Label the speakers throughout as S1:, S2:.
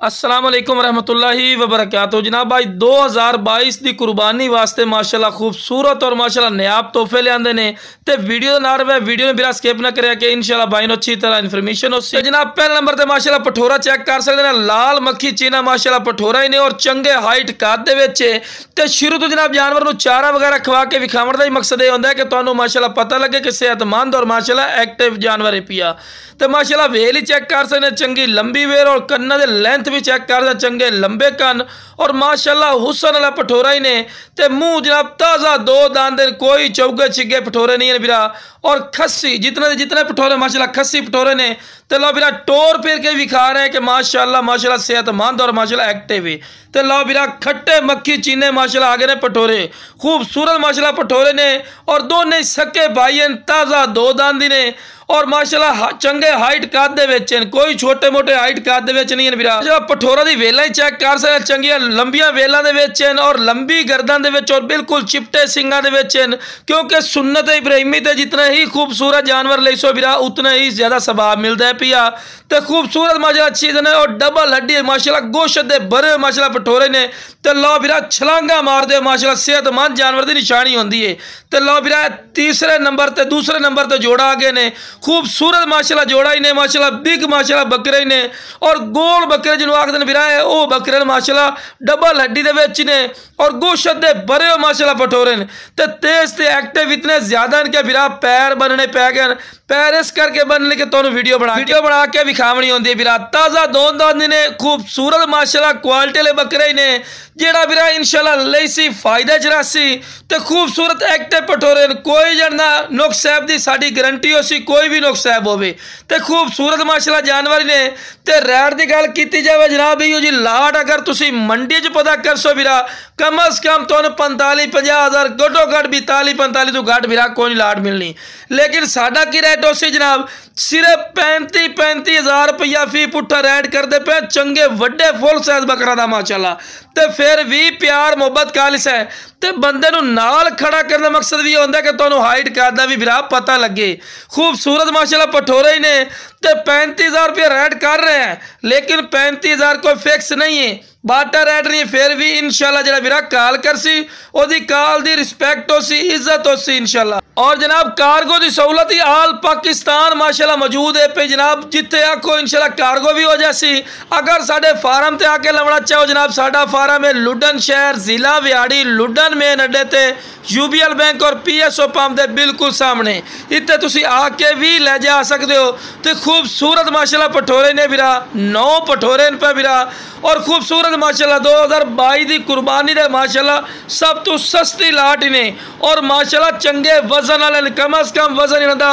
S1: अस्सलाम वालेकुम रहमतुल्लाहि व बरकातहू। जनाब भाई 2022 की कुर्बानी वास्ते माशाल्लाह खूबसूरत और माशाल्लाह नायाब तोहफे लियाते ने ते वीडियो नाल वे वीडियो ने बिरा स्किप ना करिया कि इंशाल्लाह भाई नो अच्छी तरह इन्फॉर्मेशन हो सी। जनाब पहले नंबर ते माशाल्लाह पठोरा चेक कर सकते हैं, लाल मक्खी चीना माशाल्लाह पठोरा ही ने और चंगे हाइट कद दे विच ते शुरू तो जनाब जानवर नूं चारा वगैरह खवा के विखावण दा ही मकसद ये होंदा है कि तुहानूं माशाल्लाह पता लगे कि सेहतमंद और माशाल्लाह एक्टिव जानवर है पिया। तो माशाल्लाह वेल ही चेक कर सकते हैं, चंगी लंबी वेल और कन्ना दे लेंथ भी चेक कर सकते, चंगे लंबे कन और माशाल्लाह हुसन वाला पठोरा ही ने ते मुंह जनाब ताज़ा दो दांद, कोई चौगे छिगे पठोरे नहीं है बिरा। और खस्सी जितने पठोरे माशाल्लाह खस्सी पठोरे ने तो लो बिरा टोर फिर के विखा रहे हैं कि माशाल्लाह माशाल्लाह सेहतमंद और माशाल्लाह एक्टिव है। तो लो बिरा खट्टे मक्खी चीने माशाल्लाह आगे ने पठोरे खूबसूरत माशाल्लाह पठोरे ने और दोनों सके भाई ताज़ा दो दांदी ने और माशाल्लाह चंगे हाइट कद दे विच, कोई छोटे मोटे हाइट कद दे विच नहीं है बिरा। जो पठोरा दी वेला ही चेक कर सकते, चंगियां लंबियां वेलां दे विच और लंबी गर्दन दे विच और बिल्कुल चिपटे सिंगां दे विच, क्योंकि सुन्नत इब्राहिमी ते जितना ही खूबसूरत जानवर ले सो बिरा उतना ही ज्यादा सवाब मिलता है पिया। तो खूबसूरत माशाल्लाह चीज ने और डबल हड्डी माशाल्लाह गोश्त दे भरे माशाल्लाह पठोरे ने तो लो बिरा छलांगा मार दे माशाल्लाह सेहतमंद जानवर की निशानी होंदी है। तो लो बिरा तीसरे नंबर ते दूसरे नंबर ते जोड़ा आगे ने खूबसूरत माशाल्लाह जोड़ा ही ने माशाल्लाह बिग माशाल्लाह बकरे ही ने और गोल बकरे जिन्होंने आखते हैं बिरा है वो बकरे माशाल्लाह डबल हड्डी दे विच ने और गोश्त दे भरे हो माशाल्लाह पठोरे ने ते तेज ते एक्टिव इतने ज्यादा इनके बिरा पैर बनने पै गए, पैर इस करके बनने के तुहानूं वीडियो बना के विखावनी होंदी है बिरा। ताज़ा दोन दांद ने खूबसूरत माशाल्लाह क्वालिटी वाले बकरे ही ने जेड़ा बिरा इंशाल्लाह लईसी फायदे च रासी ते खूबसूरत एक्टिव पठोरे ने। कोई जनना नुक्स साहब की साड़ी गारंटी हो सी, कोई भी नुक्स साहब होवे ते खूबसूरत माशाल्लाह जानवर ने। ते रैट की गल की जाए जनाब इहो जी लाट अगर तुसी मंडी च पता कर सो बिरा कम अज कम तुहानूं 45-50 हज़ार घट्टो घट 42-45 तो घट बिरा कोई नहीं लाट मिलनी। लेकिन साडा की रेट हो सी जनाब सिर्फ 35-35 हज़ार रुपया फी पुट्ठा रेट करते पे चंगे वड्डे फुल साइज बकरा दा माशाल्लाह। तो फिर भी प्यार मुहब्बत कालिस है तो बंदे नूं नाल खड़ा करने मकसद भी होंदा कि तुहानूं हाइट कद दा भी बिरा पता लगे। खूबसूरत माशाल्लाह पठोरे ही ने तो 35,000 रुपया रेट कर रहे हैं, लेकिन 35,000 कोई फिक्स नहीं है, बाटा रेट नहीं है। फिर भी इंशाल्लाह जरा बिरा काल कर सी ओदी काल दी रिस्पेक्ट हो सी इज्जत हो सी इंशाल्लाह। और जनाब कार्गो की सहूलत ही आल पाकिस्तान माशाल्लाह मौजूद है पे जनाब, जिथे आखो इंशाल्लाह कार्गो भी हो जासी। अगर साडे फार्म ते आके लवना चाहो जनाब साडा फार्म है लुडन शहर जिला व्याड़ी लुडन मेन अड्डे ते यूबीएल बैंक और PSO पंप के बिल्कुल सामने, इतने तुसी आके भी ले जा सकते हो। तो खूबसूरत माशाल्लाह पठोरे ने बिरा 9 पठोरे पे बिरा और खूबसूरत माशाल्लाह 2022 की कुर्बानी दे माशाल्लाह सब तो सस्ती लाट ने और माशाल्लाह चंगे वजन वाले कम अज कम वजन इन्होंने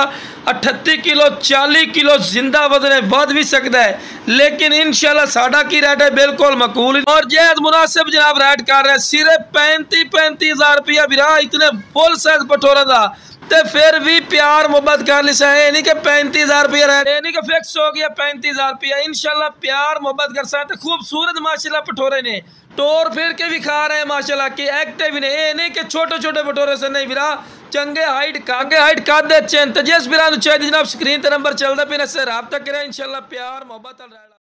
S1: 38 किलो 40 किलो जिंदा वजन है, वध भी सकता है, लेकिन इंशाल्लाह साडा की रेट है बिल्कुल मकबूल और जैद मुनासिब जनाब रेट कर रहे हैं सिर्फ 35-35 हज़ार रुपया बिरा इतने फुल साइज पठोरा का। तो फिर भी प्यार मुहब्बत कर लिसा है नहीं कि 35,000 रुपया रेट नहीं कि फिक्स हो गया 35,000 रुपया। इंशाल्लाह प्यार मुहब्बत कर सकते। खूबसूरत माशाल्लाह पठोरे ने टोर फिर के भी खा रहे हैं माशाल्लाह की एक्टिव ने, ये नहीं कि छोटे छोटे पठोरे से नहीं बिरा चंगे हाइट कद दे चेन। तो जिस बिरा चाहिए जनाब स्क्रीन पर नंबर चलता पे इससे रब्ता करें इंशाल्लाह प्यार मुहब्बत।